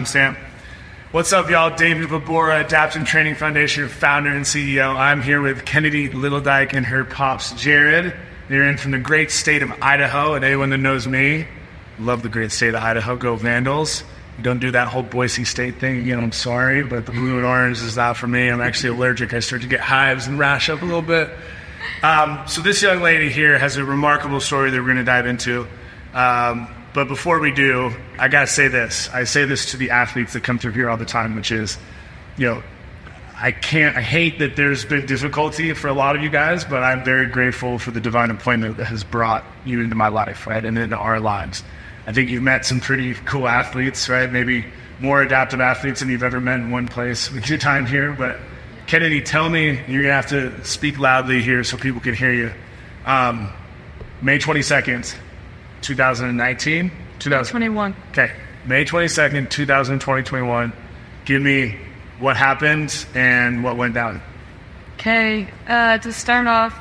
Sam. What's up, y'all? David Vobora, Adaptive Training Foundation founder and CEO. I'm here with Kennedy Littledike and her pops, Jared. They're in from the great state of Idaho, and anyone that knows me, love the great state of Idaho. Go Vandals. Don't do that whole Boise State thing again. I'm sorry, but the blue and orange is not for me. I'm actually allergic. I start to get hives and rash up a little bit. So this young lady here has a remarkable story that we're going to dive into. But before we do, I got to say this. I say this to the athletes that come through here all the time, which is, I hate that there's been difficulty for a lot of you guys, but I'm very grateful for the divine appointment that has brought you into my life, right, and into our lives. I think you've met some pretty cool athletes, right, maybe more adaptive athletes than you've ever met in one place with your time here. But Kennedy, tell me, you're going to have to speak loudly here so people can hear you. May 22nd. 2019? 2021. Okay. May 22nd, 2021. Give me what happened and what went down. Okay. To start off,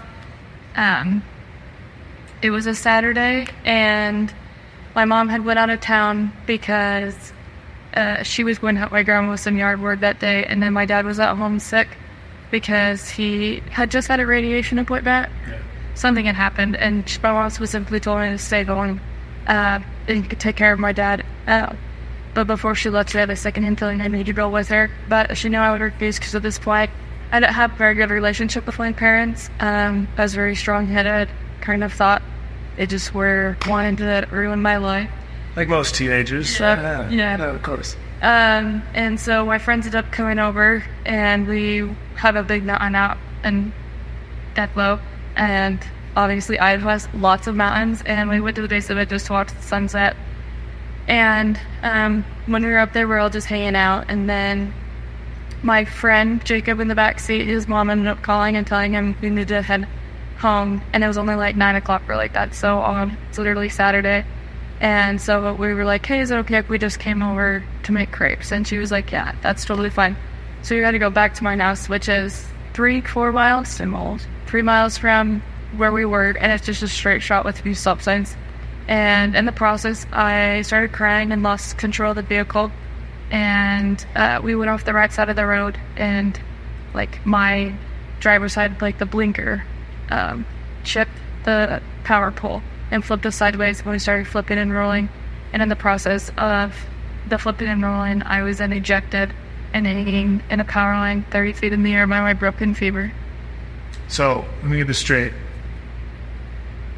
it was a Saturday, and my mom had went out of town because she was going to help my grandma with some yard work that day, and then my dad was at home sick because he had just had a radiation appointment. Yeah. Something had happened, and my mom specifically told me to stay home and take care of my dad. But before she left, she had a second-hand feeling I needed to go with her. But she knew I would refuse because at this point, I didn't have a very good relationship with my parents. I was very strong-headed, kind of thought they just were wanting to ruin my life. Like most teenagers. Yeah. No, of course. And so my friends ended up coming over, and we had a big mountain out in Deathlow. And obviously Idaho has lots of mountains, and we went to the base of it just to watch the sunset. And when we were up there, we were all just hanging out, and then my friend Jacob in the back seat, his mom ended up calling and telling him we needed to head home, and it was only like 9 o'clock or like that, so it's literally Saturday. And so we were like, hey, is it okay if we just came over to make crepes? And she was like, yeah, that's totally fine. So we got to go back to my house, which is 3-4 miles, 3 miles from where we were, and it's just a straight shot with a few stop signs. And in the process, I started crying and lost control of the vehicle, and we went off the right side of the road, and like my driver's side, like the blinker, chipped the power pole and flipped us sideways when we started flipping and rolling. And in the process of the flipping and rolling, I was then ejected and hanging in a power line 30 feet in the air by my broken femur. So, let me get this straight.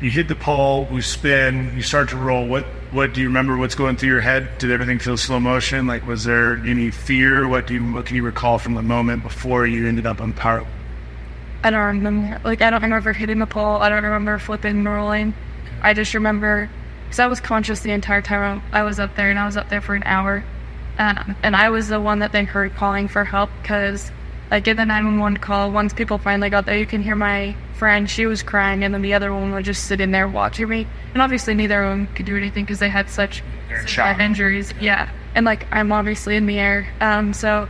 You hit the pole, you spin, you start to roll. What do you remember what's going through your head? Did everything feel slow motion? Like, was there any fear? What can you recall from the moment before you ended up on power? I don't remember. I don't remember hitting the pole. I don't remember flipping and rolling. I just remember, because I was conscious the entire time I was up there, and I was up there for an hour. And I was the one that they heard calling for help, because I get the 911 call. Once people finally got there, you can hear my friend. She was crying, and then the other one was just sitting there watching me. And obviously neither of them could do anything because they had such bad injuries. Yeah. And I'm obviously in the air. So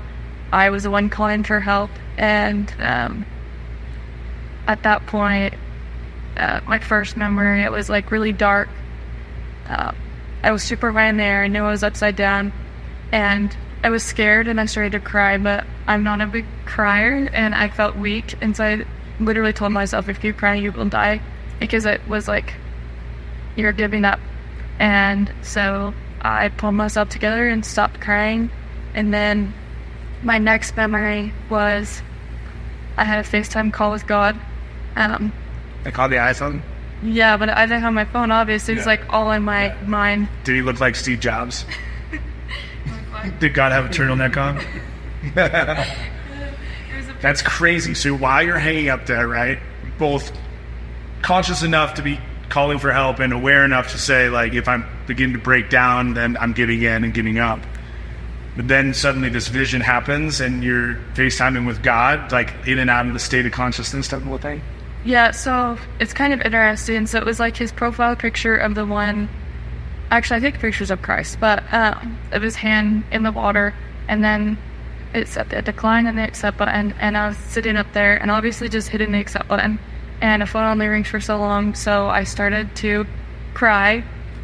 I was the one calling for help. And at that point, my first memory, it was really dark. I was super high in the air. I knew I was upside down. And I was scared, and I started to cry, but I'm not a big crier, and I felt weak, and so I literally told myself, if you cry, you will die, because it was like, you're giving up. And so I pulled myself together and stopped crying. And then my next memory was I had a FaceTime call with God. I called the iPhone? Yeah, but I didn't have my phone, obviously. It was all in my mind. Did he look like Steve Jobs? Did God have a turtleneck on? That's crazy. So while you're hanging up there, right, both conscious enough to be calling for help and aware enough to say, if I'm beginning to break down, then I'm giving in and giving up. But then suddenly this vision happens, and you're FaceTiming with God, in and out of the state of consciousness type of thing? Yeah, so it's kind of interesting. So it was his profile picture of the one. Actually, I take pictures of Christ, but of his hand in the water, and then it said the decline and the accept button, and I was sitting up there, and obviously just hitting the accept button, and the phone only rings for so long, so I started to cry,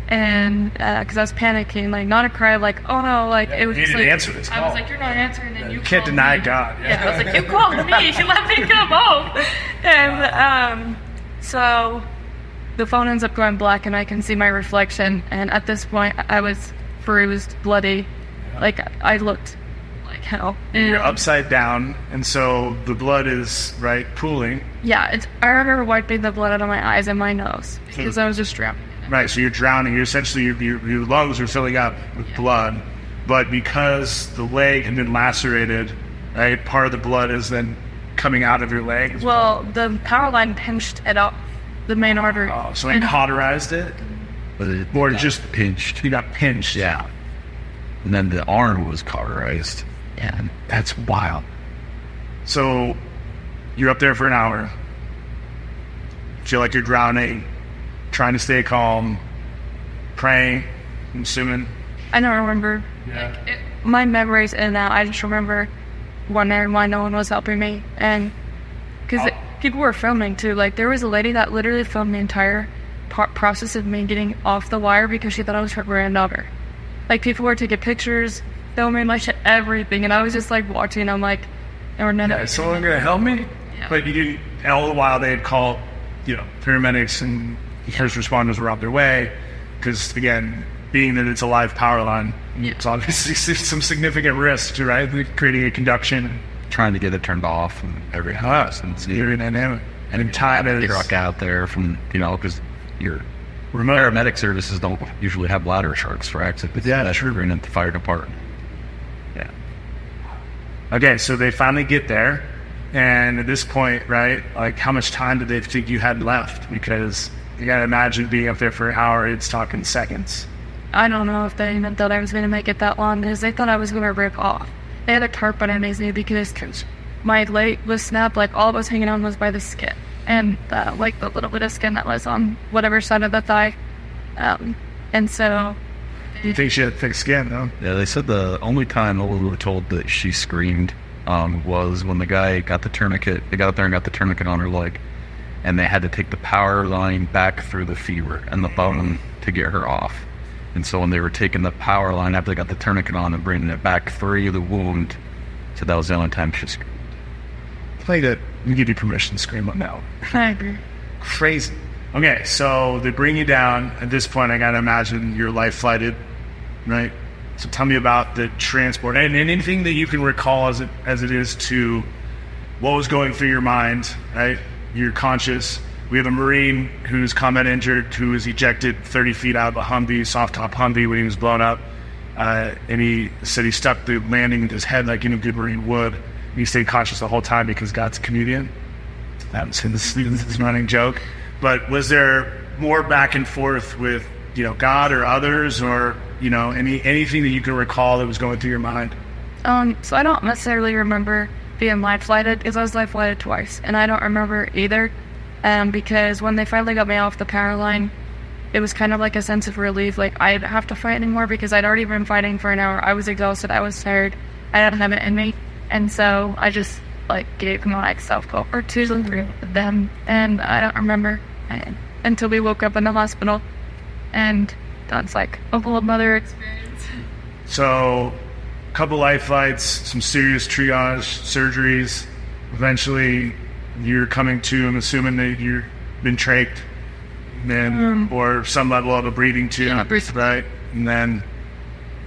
And because I was panicking, like not a cry, like oh no, like it was You just didn't like answer this I was call. like, you're not answering, and you can't called deny me. God. Yeah, I was like, you called me, you let me come home. And so the phone ends up going black, and I can see my reflection. And at this point, I was bruised, bloody, like I looked like hell. And You're upside down, and so the blood is right pooling. yeah, I remember wiping the blood out of my eyes and my nose because I was just drowning. Right, so you're drowning. You're essentially your lungs are filling up with blood, but because the leg had been lacerated, right, part of the blood is then coming out of your leg. as Well, the power line pinched it up, the main artery. Oh, so it cauterized it, But it or got just pinched. you got pinched. Yeah. And then the arm was cauterized. Yeah, that's wild. So you're up there for an hour. Feel like you're drowning, trying to stay calm, praying. I'm assuming. I don't remember. Yeah. My memory's in and out. I just remember wondering why no one was helping me, and because people were filming too. Like there was a lady that literally filmed the entire process of me getting off the wire because she thought I was her granddaughter. Like people were taking pictures, filming my shit, everything, and I was just like watching. I'm like, or none of Is it. someone gonna help me? Yeah. But you didn't. And all the while they had called, paramedics and first responders were on their way, because again, being that it's a live power line, it's obviously some significant risk, right? Creating a conduction. Trying to get it turned off and everything. And very dynamic. And in time is Truck out there from, because your remote. paramedic services don't usually have ladder trucks for exit. But yeah, that's true. At the fire department. Yeah. Okay, so they finally get there, and at this point, right, like how much time did they think you had left? Because you gotta imagine being up there for an hour, it's talking seconds. I don't know if they even thought I was going to make it that long, because they thought I was going to rip off. They had a tarp underneath me because my leg was snapped, like all it was hanging on was by the skin. And like the little bit of skin that was on whatever side of the thigh. And so... You think she had thick skin, though? Yeah, they said the only time we were told that she screamed was when the guy got the tourniquet. They got up there and got the tourniquet on her leg, and they had to take the power line back through the femur and the bone to get her off. And so when they were taking the power line after they got the tourniquet on and bringing it back through the wound, so that was the only time she screamed. Play that. We give you permission to scream up now. I agree. Crazy. Okay, so they bring you down. At this point, I gotta imagine you're life flighted, right? So tell me about the transport and anything that you can recall as it is to what was going through your mind, right? You're conscious. We have a Marine who's combat injured, who was ejected 30 feet out of a Humvee, soft top Humvee, when he was blown up. And he said he stuck the landing in his head like any good Marine would. He stayed conscious the whole time because God's a comedian. That was his running joke. But was there more back and forth with, God or others, or, anything that you can recall that was going through your mind? So I don't necessarily remember being life flighted, because I was life flighted twice, and I don't remember either. Because when they finally got me off the power line, it was kind of like a sense of relief. Like I didn't have to fight anymore because I'd already been fighting for an hour. I was exhausted. I was tired. I didn't have it in me. And so I just gave myself over to them. And I don't remember until we woke up in the hospital. And that's like a whole mother experience. So a couple life flights, some serious triage surgeries. Eventually you're coming to, I'm assuming that you've been trached, or some level of a breathing tube, right? And then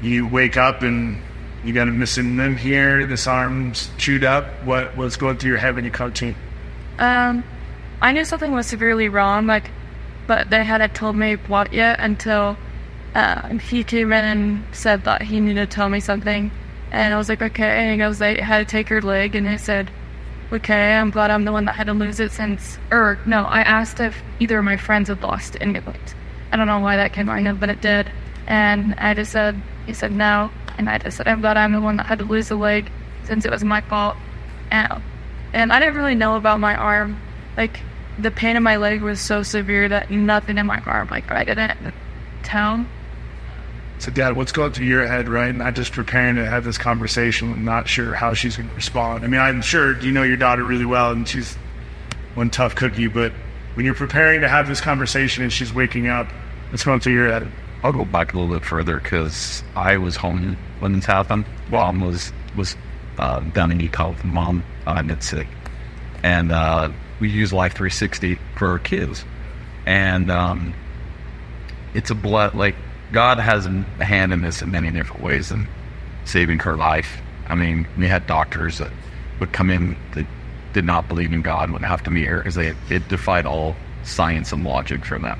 you wake up and you got a missing limb here, this arm's chewed up. What was going through your head when you come to? I knew something was severely wrong, but they hadn't told me what yet until he came in and said that he needed to tell me something. And I was like, okay. And he goes, they had to take her leg, and he said, okay, I'm glad I'm the one that had to lose it I asked if either of my friends had lost any of it. I don't know why that came out, but it did. And he said no. And I just said, I'm glad I'm the one that had to lose the leg since it was my fault. And I didn't really know about my arm. Like, the pain in my leg was so severe that nothing in my arm, I didn't tell. So, Dad, what's going through your head, right? Not just preparing to have this conversation, not sure how she's going to respond. I mean, I'm sure you know your daughter really well, and she's one tough cookie, but when you're preparing to have this conversation and she's waking up, what's going through your head? I'll go back a little bit further because I was home when this happened. Mom was down in Utah with mom and sick, and we use Life 360 for our kids, and it's a like God has a hand in this in many different ways in saving her life. I mean, we had doctors that would come in that did not believe in God, would have to meet her because it defied all science and logic for them.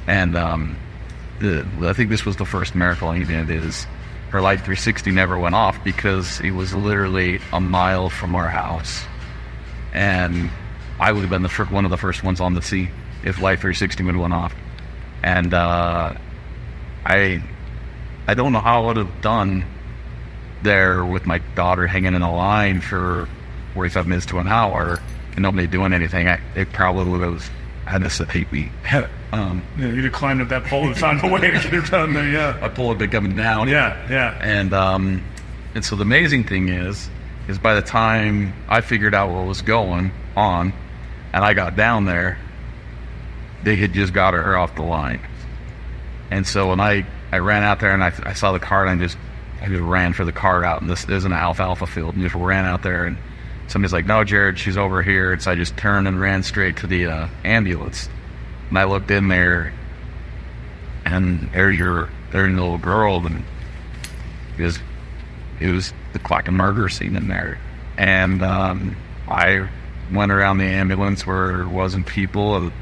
And I think this was the first miracle he did, is her Light 360 never went off because it was literally a mile from our house. And I would have been one of the first ones on the scene if Light 360 would have went off. And I don't know how I would have done there with my daughter hanging in a line for 45 minutes to an hour and nobody doing anything. They probably would have had to hate me. You'd have climbed up that pole and found a way to get her down there. Yeah, I pulled it coming down. Yeah. And so the amazing thing is by the time I figured out what was going on and I got down there, they had just got her off the line. And so when I ran out there and I saw the car, and I just ran for the car out, and there's an alfalfa field, and just ran out there, and somebody's like, "No, Jared, she's over here." And so I just turned and ran straight to the ambulance. And I looked in there, and there's a little girl, and it was the Clacking murder scene in there. And I went around the ambulance where there wasn't people, and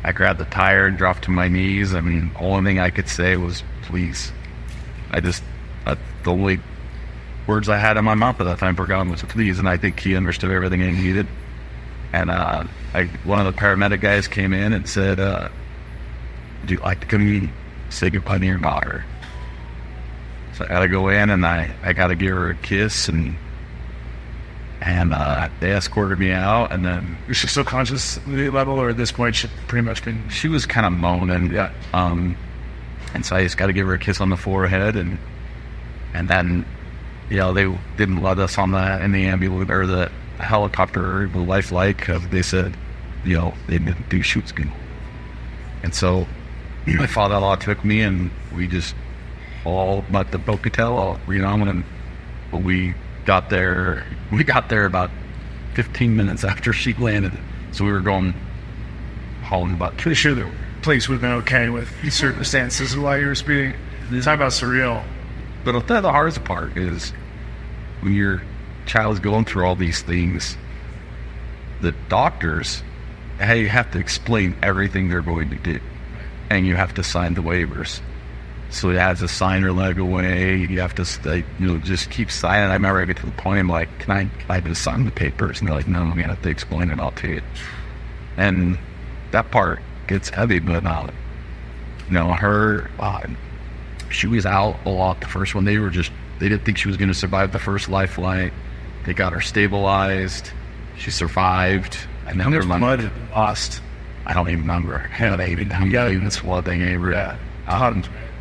I grabbed the tire and dropped to my knees. I mean, the only thing I could say was, "Please." The only words I had in my mouth at that time for God was "please," and I think he understood everything he needed. And one of the paramedic guys came in and said, "Do you like to come in, say goodbye to your daughter?" So I got to go in, and I got to give her a kiss, and they escorted me out. And then, was she still conscious level, or at this point she'd pretty much been? She was kind of moaning. Yeah. And so I just got to give her a kiss on the forehead, and then, they didn't let us on in the ambulance or the helicopter, the lifelike. They said, they didn't do shoots good. And so my father-in-law took me, and we just all met the Bocatel, and we got there about 15 minutes after she landed. So we were going hauling about. Pretty sure the place would have been okay with circumstances while you were speeding. Talk about surreal. But I'll tell you the hardest part is when your child is going through all these things, the doctors, you have to explain everything they're going to do, and you have to sign the waivers. So it has to sign her leg away. You have to, just keep signing. I remember I get to the point, I'm like, can I just sign the papers? And they're like, no, we have to explain it all to you. And that part gets heavy, but she was out a lot the first one. They didn't think she was going to survive the first life flight. They got her stabilized. She survived. I never remember. Lost. I don't even remember how they even swallowed thing ever. Yeah.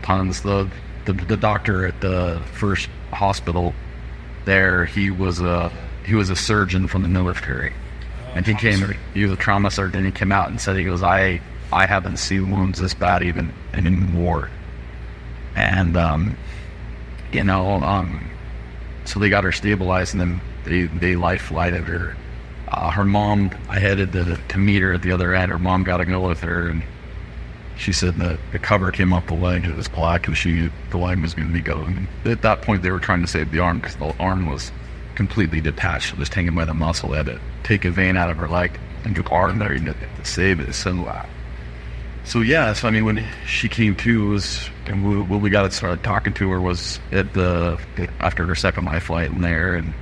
Tons. The doctor at the first hospital there, he was a surgeon from the military. And he was a trauma surgeon. He came out and said, he goes, I haven't seen wounds this bad even in war. And, so they got her stabilized, and then they life flighted her. Her mom, I headed to meet her at the other end. Her mom got to go with her, and she said the cover came off the leg. It was black, and the leg was going to be going. At that point, they were trying to save the arm because the arm was completely detached. It was hanging by the muscle. They had to take a vein out of her leg and get arm there to save it. So when she came to, and when we got started talking to her was after her second life flight in there, and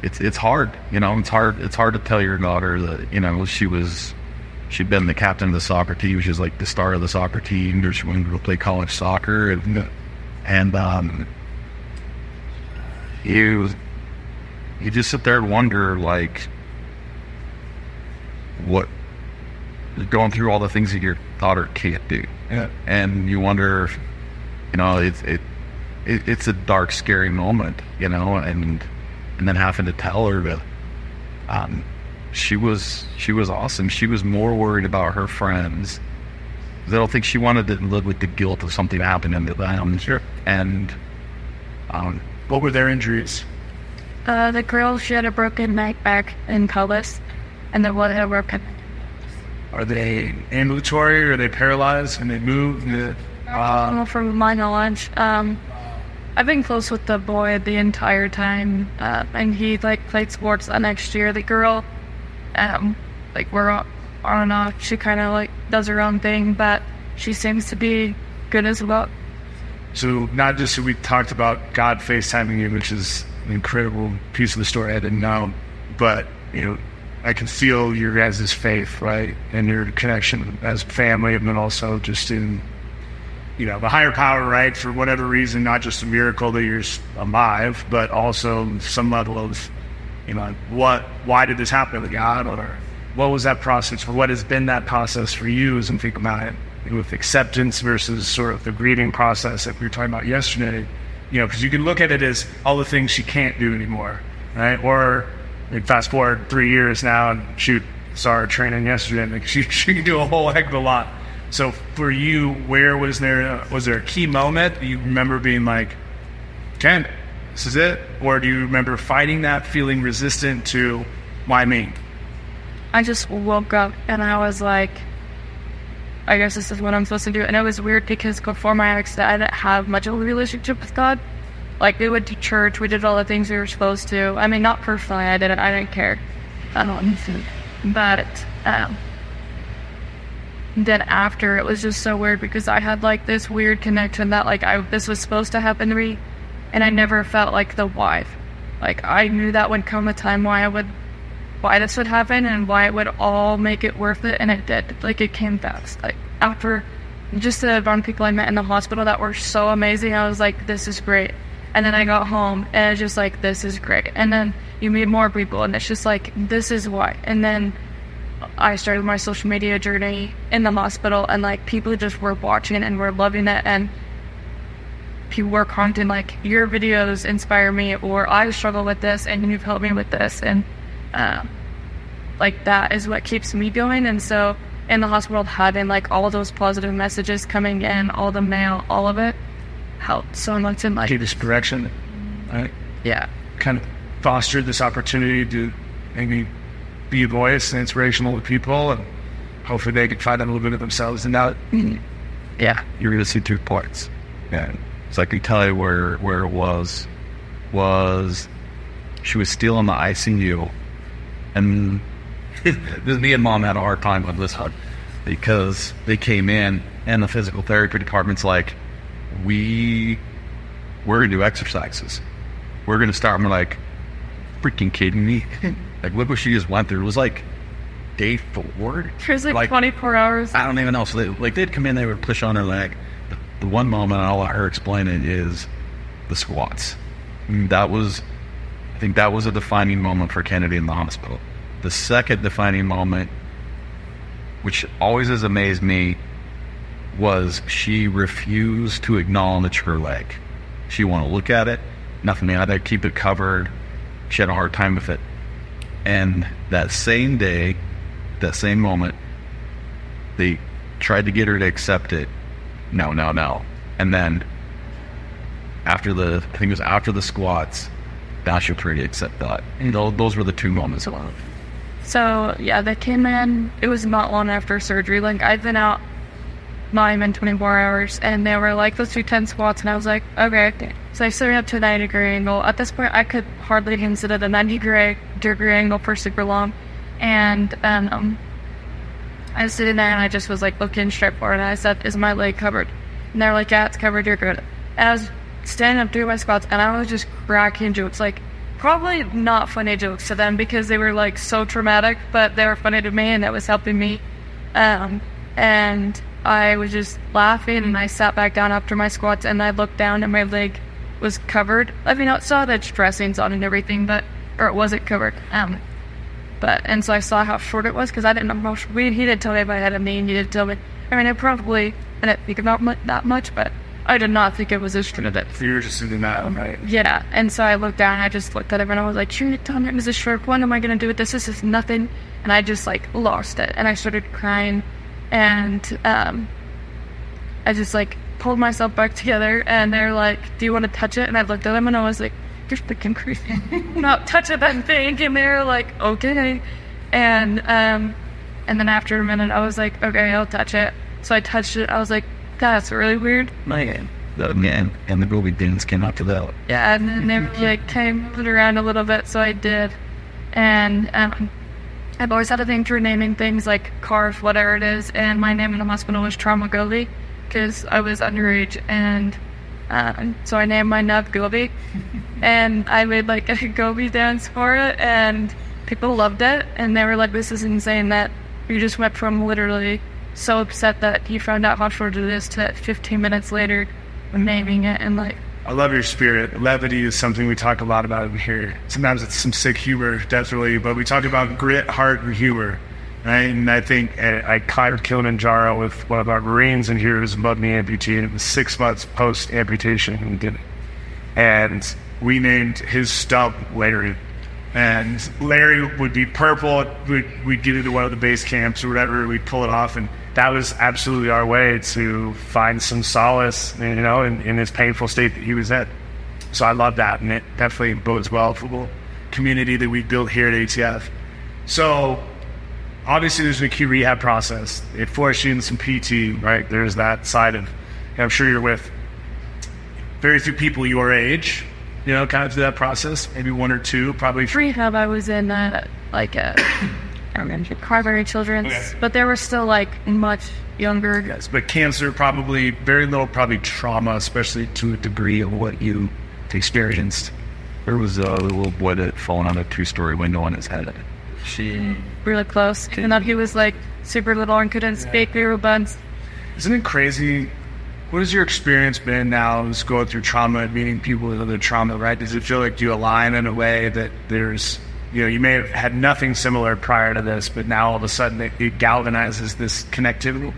it's hard, it's hard to tell your daughter that, she'd been the captain of the soccer team. She was like the star of the soccer team. She wanted to play college soccer, and you just sit there and wonder, like, what. Going through all the things that your daughter can't do, and you wonder, it's a dark, scary moment, and then having to tell her that she was awesome. She was more worried about her friends 'Cause I don't think she wanted to live with the guilt of something happening to them. Sure. And What were their injuries? The girl, she had a broken neck back in pelvis, and the one had a broken. Are they ambulatory, or are they paralyzed and they move? From my knowledge, I've been close with the boy the entire time, and he like played sports that next year. The girl, like we're on and off. She kind of like does her own thing, but she seems to be good as well. So not just we talked about God FaceTiming you, which is an incredible piece of the story I didn't know, but I can feel your guys' faith, right, and your connection as family, and then also just in the higher power, right, for whatever reason, not just a miracle that you're alive, but also some level of why did this happen with God, or what was that process, or what has been that process for you as I'm thinking about it, with acceptance versus sort of the grieving process that we were talking about yesterday. Because you can look at it as all the things she can't do anymore, right? Or fast forward 3 years now, and shoot, saw her training yesterday, and she can do a whole heck of a lot. So for you, where was there a key moment that you remember being like, Ken, this is it? Or do you remember fighting that, feeling resistant to, why me? I just woke up and I was like, I guess this is what I'm supposed to do. And it was weird because before my accident, I didn't have much of a relationship with God. Like, we went to church, we did all the things we were supposed to. I mean, not personally, I didn't care. I don't. But then after, it was just so weird because I had like this weird connection that like this was supposed to happen to me, and I never felt like the why. Like, I knew that would come a time why this would happen and why it would all make it worth it, and it did. Like, it came fast. Like, after just the amount of people I met in the hospital that were so amazing, I was like, this is great. And then I got home and it's just like, this is great. And then you meet more people and it's just like, this is why. And then I started my social media journey in the hospital, and like people just were watching and were loving it, and people were commenting like, your videos inspire me, or I struggle with this and you've helped me with this. And like, that is what keeps me going. And so in the hospital, having like all those positive messages coming in, all the mail, all of it helped so much in like Gave this direction, right? Yeah. Kind of fostered this opportunity to maybe be a voice and inspirational to people, and hopefully they could find out a little bit of themselves. And now, Yeah. you're going to see 2 parts. Yeah. So I can tell you where it was she was still in the ICU, and me and Mom had a hard time with this one because they came in and the physical therapy department's like, we're going to do exercises. We're going to start. I'm like, freaking kidding me? Like, look what she just went through. It was like day 4. It was like 24 hours. I don't even know. So they'd come in, they would push on her leg. The one moment I'll let her explain it is the squats. I think that was a defining moment for Kennedy in the hospital. The second defining moment, which always has amazed me, was she refused to acknowledge her leg. She wouldn't look at it, nothing. I had to keep it covered. She had a hard time with it. And that same day, that same moment, they tried to get her to accept it. No. And then I think it was after the squats, now she'll pretty accept that. And those were the 2 moments. So yeah, they came in, it was not long after surgery. Like, I'd been out not even 24 hours, and they were like, let's do 10 squats, and I was like, okay. So I set me up to a 90-degree angle. At this point, I could hardly consider the 90-degree angle for super long. And I was sitting there, and I just was like looking straight forward, and I said, is my leg covered? And they were like, yeah, it's covered, you're good. And I was standing up doing my squats, and I was just cracking jokes, like, probably not funny jokes to them because they were like so traumatic, but they were funny to me, and it was helping me. And I was just laughing, and I sat back down after my squats, and I looked down, and my leg was covered. I mean, I saw the dressings on and everything, or it wasn't covered. And so I saw how short it was, because I didn't know he didn't tell me if I had a knee, and he didn't tell me. I mean, I didn't think about that much, but I did not think it was as short as it. So you were just doing that, right? Yeah, and so I looked down, and I just looked at him, and I was like, you're telling me it was a short. What am I going to do with this? This is nothing. And I just, like, lost it, and I started crying. And I just like pulled myself back together, and they're like, do you want to touch it? And I looked at them and I was like, you're freaking crazy. Not touch it, that thing. And they're like, okay. And then after a minute I was like, okay, I'll touch it. So I touched it. I was like, that's really weird. And the Ruby didn't came up to that. Yeah, and then they like came moving around a little bit, so I did. And I've always had a thing for naming things like Carf, whatever it is, and my name in the hospital was Trauma Gobi because I was underage, and so I named my nub Gobi, and I made like a Gobi dance for it, and people loved it, and they were like, this is insane that you just went from literally so upset that you found out how short it is to 15 minutes later naming it, and like, I love your spirit. Levity is something we talk a lot about in here. Sometimes it's some sick humor, definitely, but we talk about grit, heart, and humor, right? And I think I climbed Kilimanjaro with one of our Marines in here who was above me amputee, and it was 6 months post-amputation when we did it. And we named his stump Larry. And Larry would be purple. We'd get into one of the base camps or whatever, we'd pull it off, and that was absolutely our way to find some solace, you know, in his painful state that he was in. So I love that, and it definitely bodes well for the community that we built here at ATF. So obviously there's an acute rehab process. It forced you in some PT, right? There's that side of, I'm sure you're with very few people your age, you know, kind of through that process, maybe one or two, probably. Rehab, I was in Carberry Children's, okay. But they were still like much younger. Yes, but cancer, probably very little, probably trauma, especially to a degree of what you experienced. There was a little boy that had fallen out of a 2-story window on his head. Really close, and then he was like super little and couldn't speak. We were buds. Isn't it crazy? What has your experience been now as going through trauma and meeting people with other trauma, right? Does it feel like you align in a way that there's, you know, you may have had nothing similar prior to this, but now all of a sudden it galvanizes this connectivity?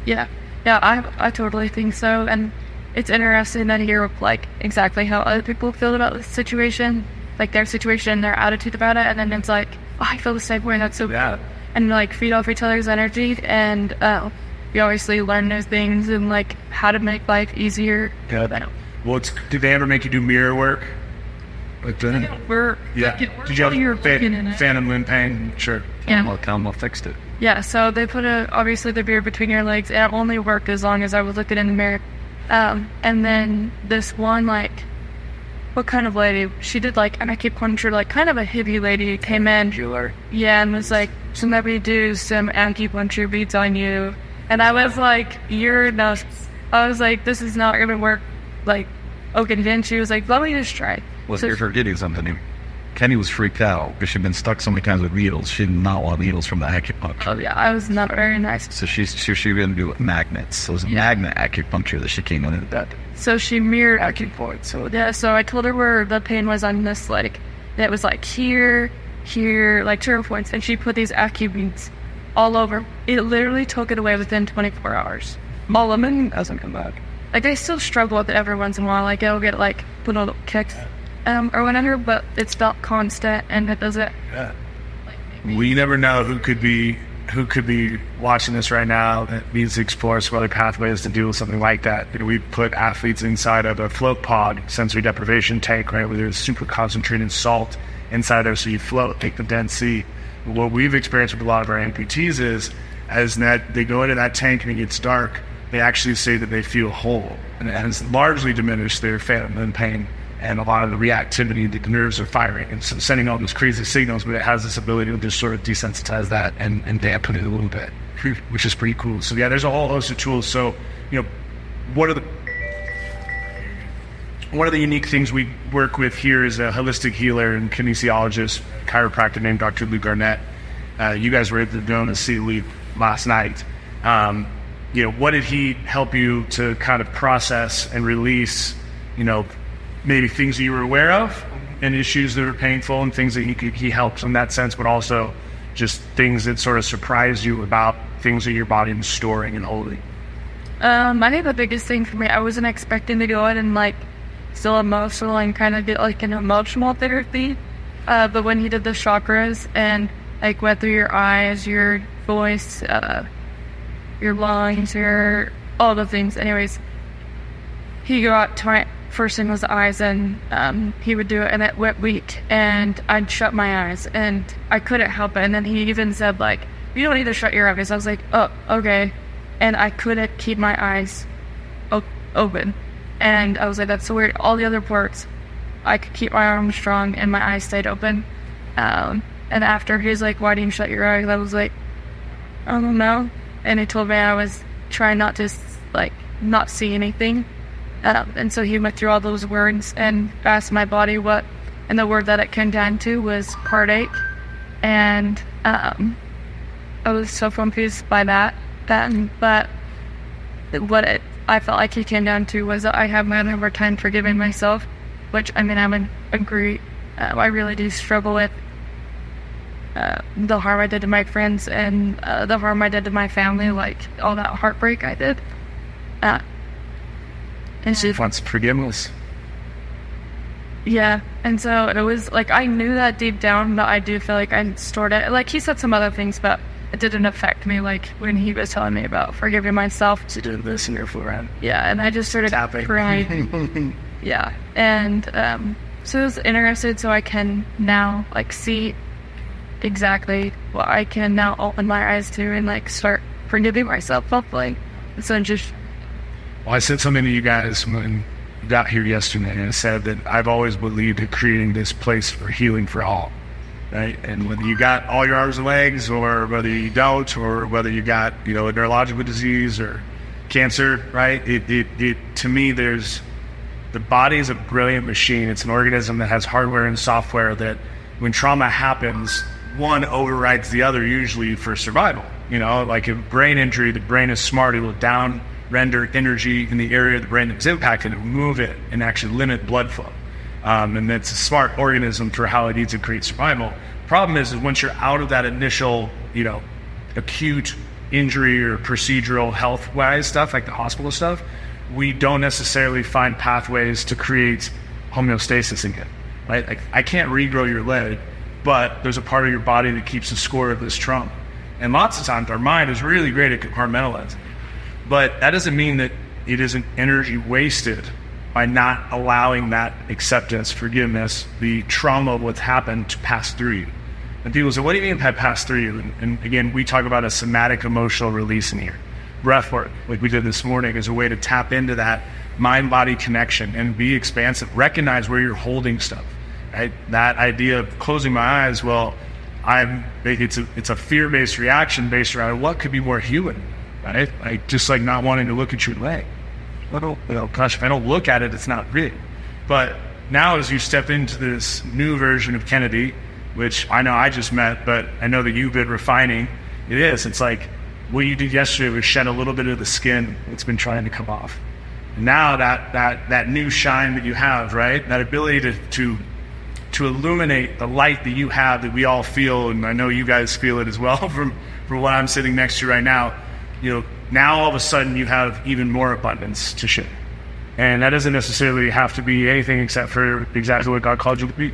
Yeah, I totally think so. And it's interesting to hear like exactly how other people feel about the situation, like their situation, their attitude about it, and then it's like, oh, I feel the same way. That's so cool. And like feed off each other's energy, and you obviously learn those things and like how to make life easier. Yeah. Well, did they ever make you do mirror work? Like the, Did you have phantom limb pain? Sure. Yeah. Well, fixed it. Yeah. So they put obviously the beard between your legs, and it only worked as long as I was looking in the mirror. And then this one, like, what kind of lady? She did like an acupuncture, like kind of a hippie lady came in. Yeah, and was like, so let me do some acupuncture beads on you. And I was like, you're nuts. I was like, this is not going to work. Like, okay, then she was like, let me just try. Well, you're forgetting something. Kenny was freaked out because she'd been stuck so many times with needles. She did not want needles from the acupuncture. Oh, yeah, I was not very nice. So she going to do magnets. So it was magnet acupuncture that she came in and did. So she mirrored acupuncture. So I told her where the pain was on this, like, it was like here, like 2 points. And she put these acu beads all over. It literally took it away within 24 hours. All of it doesn't come back. Like, I still struggle with it every once in a while. Like, I'll get, like, little kicks or whatever, but it's felt constant, and it doesn't. Yeah. We never know who could be watching this right now that needs to explore some other pathways to deal with something like that. You know, we put athletes inside of a float pod, sensory deprivation tank, right, where there's super concentrated salt inside there, so you float, take the Dead Sea. What we've experienced with a lot of our amputees is, as that they go into that tank and it gets dark, they actually say that they feel whole, and it has largely diminished their phantom limb pain and a lot of the reactivity that the nerves are firing and so sending all those crazy signals, but it has this ability to just sort of desensitize that and dampen it a little bit, which is pretty cool. So yeah, there's a whole host of tools. So, you know, one of the unique things we work with here is a holistic healer and kinesiologist, chiropractor named Dr. Lou Garnett. You guys were able to go and see Lou last night. You know, what did he help you to kind of process and release, you know, maybe things that you were aware of and issues that were painful and things that he helps in that sense, but also just things that sort of surprised you about things that your body was storing and holding? I think the biggest thing for me, I wasn't expecting to go in and like still emotional and kind of get like an emotional therapy. But when he did the chakras and like went through your eyes, your voice, your lungs, your all the things. Anyways, he got to my first thing was the eyes, and he would do it, and it went weak, and I'd shut my eyes, and I couldn't help it. And then he even said, like, you don't need to shut your eyes. I was like, oh, okay. And I couldn't keep my eyes open. And I was like, that's so weird. All the other parts, I could keep my arms strong, and my eyes stayed open. And after, he's like, why didn't you shut your eyes? I was like, I don't know. And he told me I was trying not to, like, not see anything. And so he went through all those words and asked my body what, and the word that it came down to was heartache. And I was so confused by that. But what I felt like he came down to was that I have my hard time forgiving myself, which, I mean, I would agree. I really do struggle with the harm I did to my friends and the harm I did to my family, like all that heartbreak I did. And she wants forgiveness. Yeah, and so it was like, I knew that deep down, but I do feel like I stored it. Like, he said some other things, but it didn't affect me, like when he was telling me about forgiving myself. To do this in your forehead. Yeah, and I just started crying. Yeah, and so it was interesting, so I can now, like, see exactly what I can now open my eyes to and, like, start forgiving myself, hopefully. So just... Well, I said something to you guys when you got here yesterday, and I said that I've always believed in creating this place for healing for all, right? And whether you got all your arms and legs, or whether you don't, or whether you got, a neurological disease or cancer, right? To me, the body is a brilliant machine. It's an organism that has hardware and software that, when trauma happens, one overrides the other, usually for survival. Like a brain injury, the brain is smart. It will render energy in the area of the brain that was impacted and move it and actually limit blood flow. And it's a smart organism for how it needs to create survival. Problem is once you're out of that initial, acute injury or procedural health-wise stuff, like the hospital stuff, we don't necessarily find pathways to create homeostasis again, right? Like, I can't regrow your leg, but there's a part of your body that keeps a score of this trauma. And lots of times our mind is really great at compartmentalizing. But that doesn't mean that it isn't energy wasted by not allowing that acceptance, forgiveness, the trauma of what's happened to pass through you. And people say, what do you mean by pass through you? And again, we talk about a somatic emotional release in here. Breath work, like we did this morning, is a way to tap into that mind-body connection and be expansive. Recognize where you're holding stuff, right? That idea of closing my eyes, well, it's a fear-based reaction based around what could be more human. Right? Like, just like not wanting to look at your leg. Gosh, if I don't look at it, it's not real. But now, as you step into this new version of Kennedy, which I know I just met, but I know that you've been refining, it's like what you did yesterday was shed a little bit of the skin that's been trying to come off. And now that new shine that you have, right? That ability to illuminate the light that you have, that we all feel, and I know you guys feel it as well from what I'm sitting next to right now. Now all of a sudden you have even more abundance to share. And that doesn't necessarily have to be anything except for exactly what God called you to be.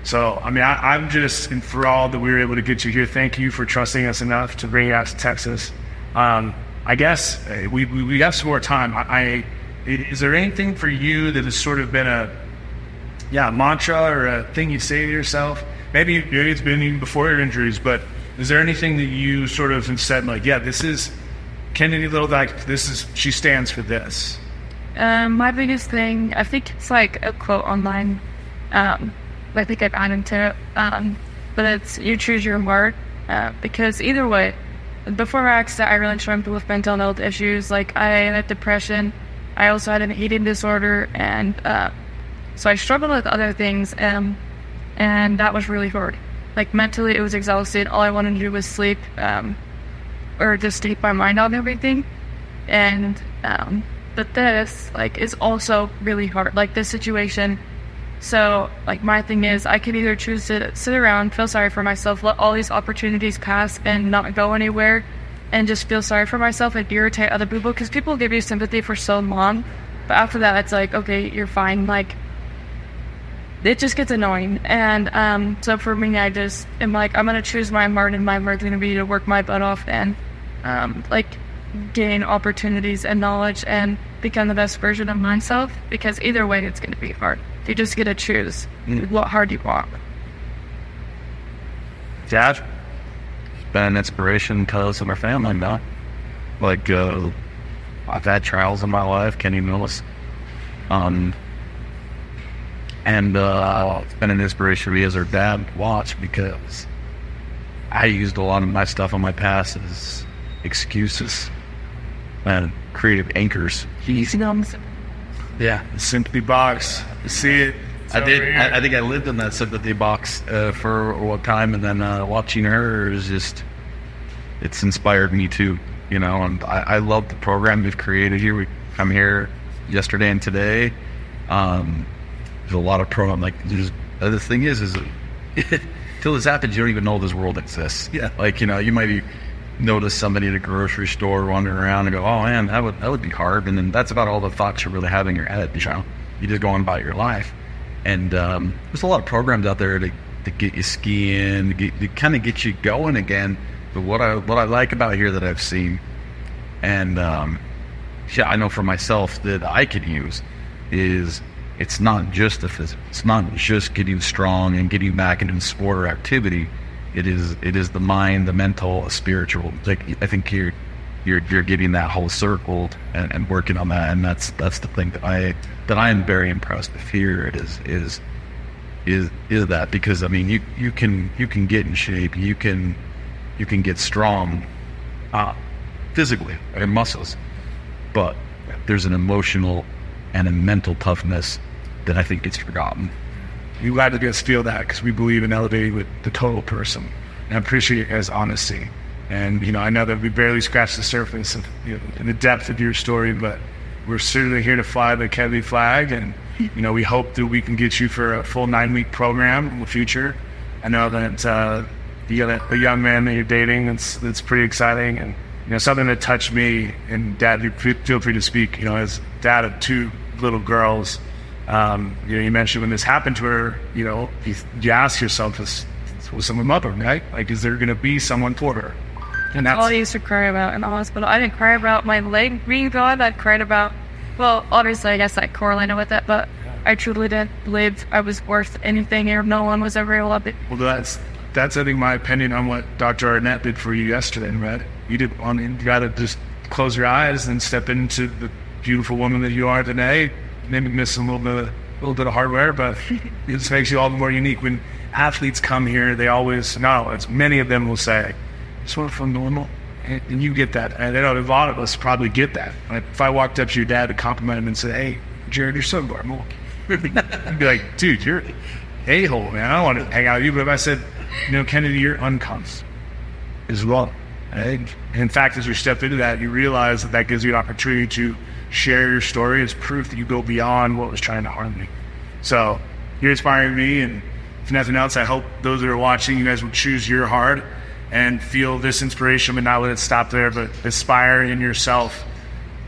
So, I mean, I'm just enthralled that we were able to get you here. Thank you for trusting us enough to bring you out to Texas. I guess we have some more time. Is there anything for you that has sort of been a mantra or a thing you say to yourself? Maybe it's been even before your injuries, but is there anything that you sort of have said, like, this is Kennedy Littledike, she stands for this? My biggest thing, I think it's like a quote online. I think I've added to it. But it's, you choose your heart. Because either way, before my accident, I really struggled with mental health issues. Like, I had depression. I also had an eating disorder. And so I struggled with other things. And that was really hard. Like, mentally, it was exhausting. All I wanted to do was sleep. Or just take my mind on everything. And but this, like, is also really hard, like this situation. So, like, my thing is, I could either choose to sit around, feel sorry for myself, let all these opportunities pass and not go anywhere, and just feel sorry for myself and irritate other people, because people give you sympathy for so long, but after that it's like, okay, you're fine. Like, it just gets annoying. And so for me, I just am like, I'm gonna choose my heart, and my heart's gonna be to work my butt off. And like, gain opportunities and knowledge and become the best version of myself, because either way it's going to be hard. You just get to choose what hard you want. Dad, it's been an inspiration to us and our family, man. Like, I've had trials in my life, Kenny knows. And it's been an inspiration to me as our dad to watch, because I used a lot of my stuff in my past as excuses and creative anchors. Yeah, the sympathy box. You see it. It's I did. over here. I think I lived in that sympathy box for a time, and then watching her is it's inspired me too. You know, and I love the program we've created here. I'm here yesterday and today. There's a lot of the thing is till this happens, you don't even know this world exists. Yeah. Like, you know, you might notice somebody at a grocery store wandering around and go, oh man, that would be hard. And then that's about all the thoughts you really have in your head, you know. You just go on about your life. And there's a lot of programs out there to get you skiing, to kind of get you going again. But what I like about here that I've seen, and yeah, I know for myself that I could use, is it's not just the physical. It's not just getting strong and getting back into sport or activity. It is the mind, the mental, spiritual. Like, I think you're getting that whole circle and working on that, and that's the thing that I am very impressed with here. It is that, because I mean you can get in shape, you can get strong physically and muscles, but there's an emotional and a mental toughness that I think gets forgotten. You glad to get us feel that, because we believe in elevating with the total person. And I appreciate your guys' honesty. And, you know, I know that we barely scratched the surface of, you know, the depth of your story, but we're certainly here to fly the Kennedy flag. And, you know, we hope that we can get you for a full 9-week program in the future. I know that you got a young man that you're dating. That's pretty exciting. And, you know, something that touched me, and Dad, feel free to speak, you know, as dad of 2 little girls. You know, you mentioned when this happened to her, you know, you ask yourself, was someone mother, right? Like, is there going to be someone for her? And that's all I used to cry about in the hospital. I didn't cry about my leg being gone. I cried about, well, obviously I guess that correlated with it, but I truly didn't believe I was worth anything, or no one was ever able to. Well, that's I think my opinion on what Dr. Arnett did for you yesterday, right? You got to just close your eyes and step into the beautiful woman that you are today. Maybe miss a little bit of hardware, but it just makes you all the more unique. When athletes come here, they always, many of them will say, I just want to feel normal. And you get that. And I know a lot of us probably get that. Like, if I walked up to your dad to compliment him and say, hey, Jared, you're so normal. I'd be like, dude, you're an a-hole, man. I don't want to hang out with you. But if I said, you know, Kennedy, you're unconscious as well. Right? In fact, as we step into that, you realize that gives you an opportunity to share your story as proof that you go beyond what was trying to harm me. So you're inspiring me, and if nothing else, I hope those that are watching, you guys will choose your heart and feel this inspiration, but not let it stop there, but aspire in yourself.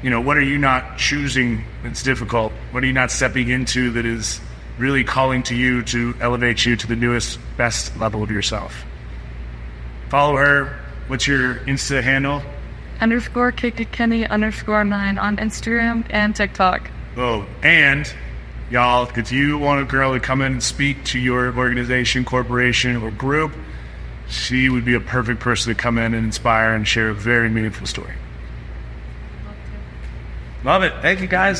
You know, what are you not choosing that's difficult? What are you not stepping into that is really calling to you to elevate you to the newest, best level of yourself? Follow her. What's your Insta handle? _KennyKenny_9 on Instagram and TikTok. Oh, and y'all, if you want a girl to come in and speak to your organization, corporation, or group, she would be a perfect person to come in and inspire and share a very meaningful story. Love it. Thank you, guys.